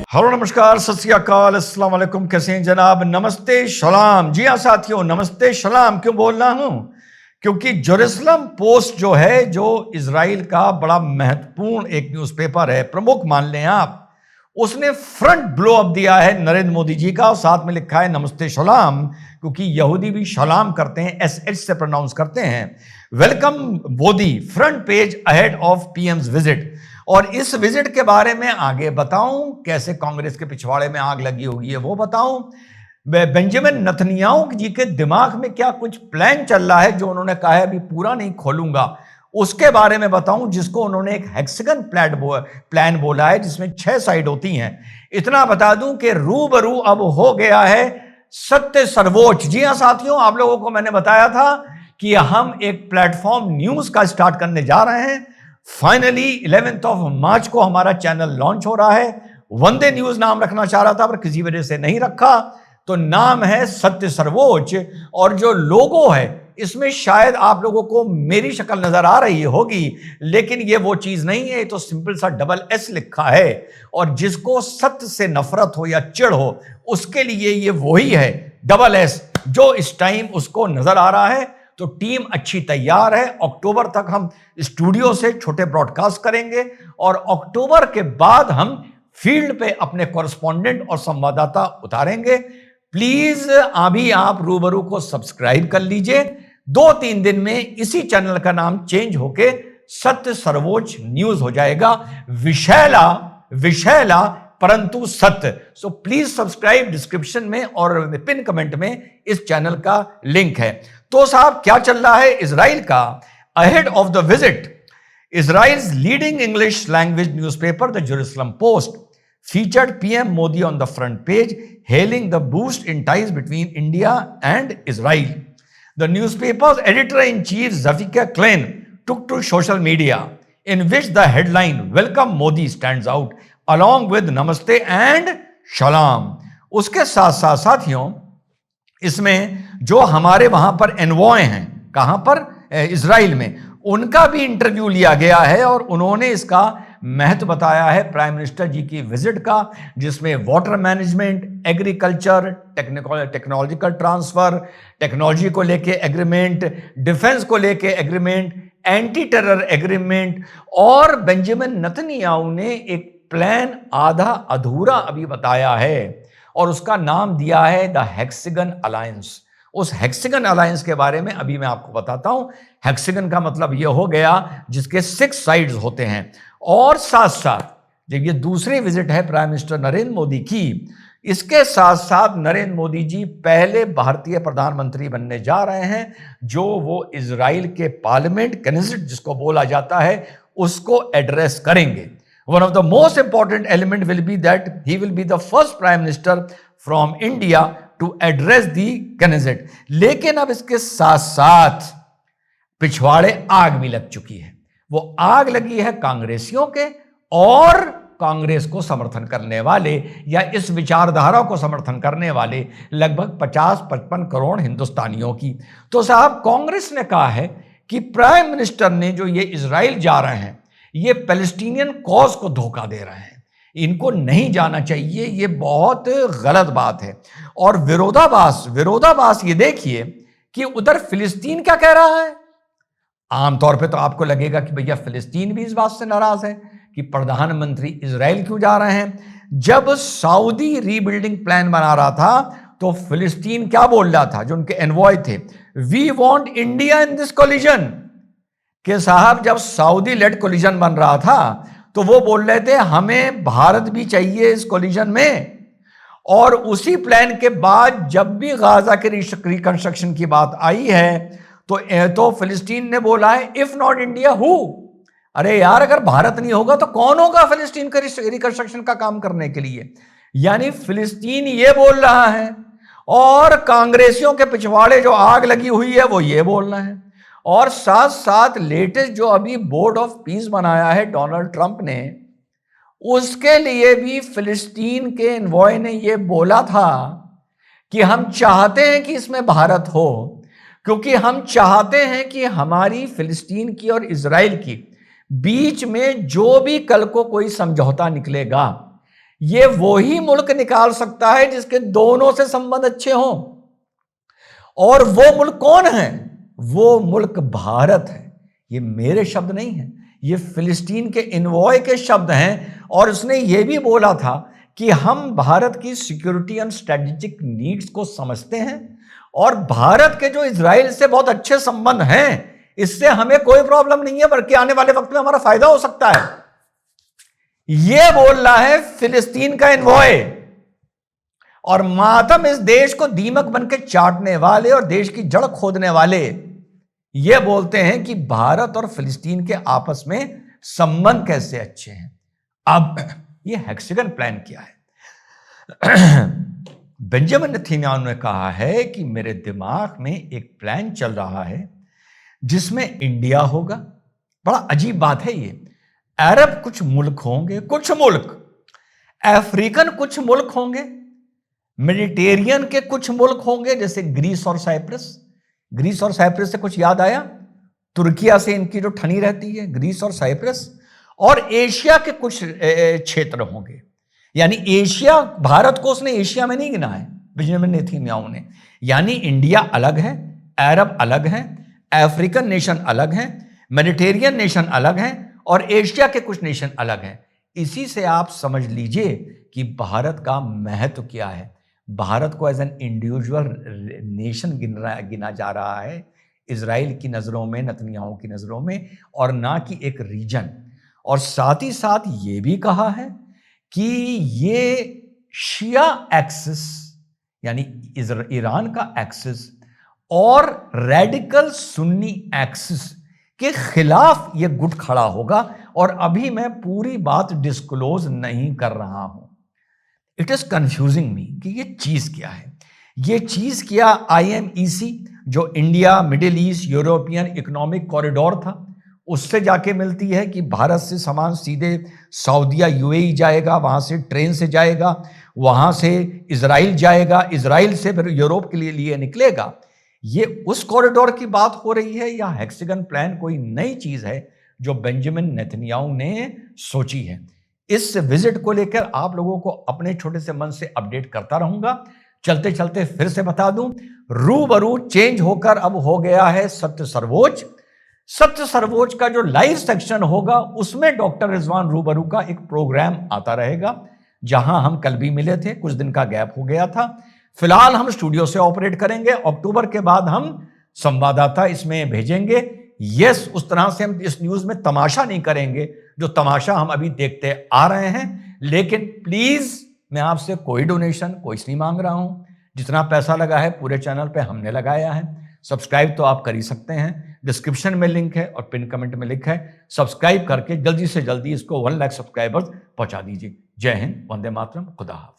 Hello नमस्कार सत श्री अकाल अस्सलाम वालेकुम। कैसे हैं जनाब? नमस्ते सलाम। जी हाँ साथियों, नमस्ते सलाम क्यों बोल रहा हूं? क्योंकि जेरूसलम पोस्ट जो है, जो इजराइल का बड़ा महत्वपूर्ण एक न्यूज़पेपर है, प्रमुख मान लें आप, उसने फ्रंट ब्लो अप दिया है नरेंद्र मोदी जी का और साथ में लिखा है नमस्ते सलाम, क्योंकि यहूदी भी सलाम करते हैं, SH से प्रोनाउंस करते हैं। Welcome Modi, front page ahead of PM's visit. और इस विजिट के बारे में आगे बताऊं, कैसे कांग्रेस के पिछवाड़े में आग लगी होगी है वो बताऊं, बेंजामिन नेतन्याहू जी के दिमाग में क्या कुछ प्लान चल रहा है जो उन्होंने कहा है अभी पूरा नहीं खोलूंगा, उसके बारे में बताऊं, जिसको उन्होंने एक हेक्सागन प्लान बोला है जिसमें 6 साइड होती हैं। इतना बता दूं कि रूबरू अब हो गया है सत्य सर्वोच्च। जी हां साथियों, आप लोगों को मैंने बताया था कि हम एक प्लेटफॉर्म न्यूज का स्टार्ट करने जा रहे हैं। फाइनली 11 मार्च को हमारा चैनल लॉन्च हो रहा है। वंदे न्यूज नाम रखना चाह रहा था पर किसी वजह से नहीं रखा, तो नाम है सत्य सर्वोच्च। और जो लोगो है इसमें शायद आप लोगों को मेरी शक्ल नजर आ रही होगी, लेकिन ये वो चीज नहीं है, तो सिंपल सा डबल S लिखा है। और जिसको सत्य से नफरत हो या चिढ़ हो उसके लिए ये वही है डबल S जो इस टाइम उसको नजर आ रहा है। तो टीम अच्छी तैयार है। अक्टूबर तक हम स्टूडियो से छोटे ब्रॉडकास्ट करेंगे और अक्टूबर के बाद हम फील्ड पे अपने कॉरेस्पॉन्डेंट और संवाददाता उतारेंगे। प्लीज अभी आप रूबरू को सब्सक्राइब कर लीजिए। 2-3 दिन में इसी चैनल का नाम चेंज होके सत्य सर्वोच्च न्यूज हो जाएगा। विशैला विशैला परंतु सत्य। So please subscribe. डिस्क्रिप्शन में और पिन कमेंट में इस चैनल का लिंक है। तो साहब क्या चल रहा है इजराइल का? Ahead of the visit, Israel's leading English language newspaper, the Jerusalem Post, featured PM Modi on the front page, hailing the boost in ties between India and Israel. The newspaper's editor-in-chief Zafika Klein took to social media, in which the headline "Welcome Modi" stands out, along with Namaste and Shalom. उसके साथ साथ साथियों, इसमें जो हमारे वहां पर envoy हैं, कहां पर? इजराइल में, उनका भी इंटरव्यू लिया गया है और उन्होंने इसका महत्व बताया है प्राइम मिनिस्टर जी की विजिट का, जिसमें water management, agriculture, technological transfer, technology को लेके एग्रीमेंट, डिफेंस को लेके एग्रीमेंट, एंटी टेरर एग्रीमेंट, और बेंजामिन नेतन्याहू ने एक प्लान आधा अधूरा अभी बताया है और उसका नाम दिया है द हेक्सागन अलायंस। उस हेक्सागन अलायंस के बारे में अभी मैं आपको बताता हूं। हेक्सागन का मतलब यह हो गया जिसके 6 साइड्स होते हैं। और साथ साथ जब ये दूसरी विजिट है प्राइम मिनिस्टर नरेंद्र मोदी की, इसके साथ साथ नरेंद्र मोदी जी पहले भारतीय प्रधानमंत्री बनने जा रहे हैं जो वो इजराइल के पार्लियामेंट, कनेसेट जिसको बोला जाता है, उसको एड्रेस करेंगे। One of the most important element will be that he will be the first prime minister from India to address the Knesset. लेकिन अब इसके साथ साथ पिछवाड़े आग भी लग चुकी है। वो आग लगी है कांग्रेसियों के और कांग्रेस को समर्थन करने वाले या इस विचारधारा को समर्थन करने वाले लगभग 50-55 करोड़ हिंदुस्तानियों की। तो साहब, कांग्रेस ने कहा है कि प्राइम मिनिस्टर ने जो ये इजराइल जा रहे हैं, ये पैलेस्टीनियन कॉज को धोखा दे रहे हैं, इनको नहीं जाना चाहिए, ये बहुत गलत बात है। और विरोधाभास ये देखिए कि उधर फिलिस्तीन क्या कह रहा है। आमतौर पे तो आपको लगेगा कि भैया फिलिस्तीन भी इस बात से नाराज है कि प्रधानमंत्री इजराइल क्यों जा रहे हैं। जब सऊदी रीबिल्डिंग प्लान बना रहा था तो फिलिस्तीन क्या बोल रहा था, जो उनके एनवॉय थे, we want India in this collision. कि साहब, जब सऊदी लेड कोलिजन बन रहा था तो वो बोल रहे थे हमें भारत भी चाहिए इस कोलिजन में। और उसी प्लान के बाद जब भी गाजा के रिकंस्ट्रक्शन की बात आई है तो फिलिस्तीन ने बोला है इफ नॉट इंडिया हु। अरे यार, अगर भारत नहीं होगा तो कौन होगा फिलिस्तीन का रिकंस्ट्रक्शन का काम करने के लिए? यानी फिलिस्तीन ये बोल रहा है और कांग्रेसियों के पिछवाड़े जो आग लगी हुई है वो ये बोल रहे हैं। और साथ साथ लेटेस्ट जो अभी बोर्ड ऑफ पीस बनाया है डोनाल्ड ट्रंप ने, उसके लिए भी फिलिस्तीन के एनवॉय ने यह बोला था कि हम चाहते हैं कि इसमें भारत हो, क्योंकि हम चाहते हैं कि हमारी फिलिस्तीन की और इजराइल की बीच में जो भी कल को कोई समझौता निकलेगा, ये वही मुल्क निकाल सकता है जिसके दोनों से संबंध अच्छे हों। और वो मुल्क कौन है? वो मुल्क भारत है। ये मेरे शब्द नहीं हैं, ये फिलिस्तीन के इन्वॉय के शब्द हैं। और उसने ये भी बोला था कि हम भारत की सिक्योरिटी एंड स्ट्रेटेजिक नीड्स को समझते हैं और भारत के जो इजराइल से बहुत अच्छे संबंध हैं, इससे हमें कोई प्रॉब्लम नहीं है, बल्कि आने वाले वक्त में हमारा फायदा हो सकता है। यह बोल रहा है फिलिस्तीन का एन्वॉय। और मातम इस देश को दीमक बनकर चाटने वाले और देश की जड़ खोदने वाले यह बोलते हैं कि भारत और फिलिस्तीन के आपस में संबंध कैसे अच्छे हैं। अब यह हेक्सागन प्लान क्या है? बेंजामिन नेतन्याहू ने कहा है कि मेरे दिमाग में एक प्लान चल रहा है जिसमें इंडिया होगा। बड़ा अजीब बात है ये। अरब कुछ मुल्क होंगे, कुछ मुल्क अफ्रीकन कुछ मुल्क होंगे, मेडिटेरियन के कुछ मुल्क होंगे जैसे ग्रीस और साइप्रस। ग्रीस और साइप्रस से कुछ याद आया? तुर्किया से इनकी जो ठनी रहती है, ग्रीस और साइप्रस। और एशिया के कुछ क्षेत्र होंगे। यानी एशिया, भारत को उसने एशिया में नहीं गिना है बेंजामिन नेतन्याहू ने। यानी इंडिया अलग है, अरब अलग है, अफ्रीकन नेशन अलग है, मेडिटेरियन नेशन अलग है और एशिया के कुछ नेशन अलग हैं। इसी से आप समझ लीजिए कि भारत का महत्व क्या है। भारत को एज एन इंडिविजुअल नेशन गिना जा रहा है इजराइल की नज़रों में, नेतन्याहू की नज़रों में, और ना कि एक रीजन। और साथ ही साथ ये भी कहा है कि ये शिया एक्सिस यानी ईरान का एक्सिस और रेडिकल सुन्नी एक्सिस के खिलाफ ये गुट खड़ा होगा। और अभी मैं पूरी बात डिस्क्लोज नहीं कर रहा हूं। इट इज कंफ्यूजिंग मी कि ये चीज क्या है। ये चीज क्या IMEC जो India middle east European economic corridor था, उससे जाके मिलती है कि भारत से सामान सीधे सऊदीया UAE जाएगा, वहां से ट्रेन से जाएगा, वहां से इजराइल जाएगा, इजराइल से फिर यूरोप के लिए निकलेगा। ये उस कॉरिडोर की बात हो रही है या हेक्सागन प्लान कोई नई चीज है जो बेंजामिन नेतन्याहू ने सोची है? इस विजिट को लेकर आप लोगों को अपने छोटे से मन से अपडेट करता रहूंगा। चलते चलते फिर से बता दूं, रूबरू चेंज होकर अब हो गया है सत्य सर्वोच्च। सत्य सर्वोच्च का जो लाइव सेक्शन होगा उसमें डॉक्टर रिजवान रूबरू का एक प्रोग्राम आता रहेगा, जहां हम कल भी मिले थे, कुछ दिन का गैप हो गया था। फिलहाल हम स्टूडियो से ऑपरेट करेंगे। अक्टूबर के बाद हम संवाददाता इसमें भेजेंगे। यस, उस तरह से हम इस न्यूज में तमाशा नहीं करेंगे जो तमाशा हम अभी देखते आ रहे हैं। लेकिन प्लीज मैं आपसे कोई डोनेशन कोई नहीं मांग रहा हूं। जितना पैसा लगा है पूरे चैनल पे हमने लगाया है। सब्सक्राइब तो आप कर ही सकते हैं, डिस्क्रिप्शन में लिंक है और पिन कमेंट में लिंक है। सब्सक्राइब करके जल्दी से जल्दी इसको 1 लाख सब्सक्राइबर्स पहुंचा दीजिए। जय हिंद, वंदे मातरम, खुदा हाफिज।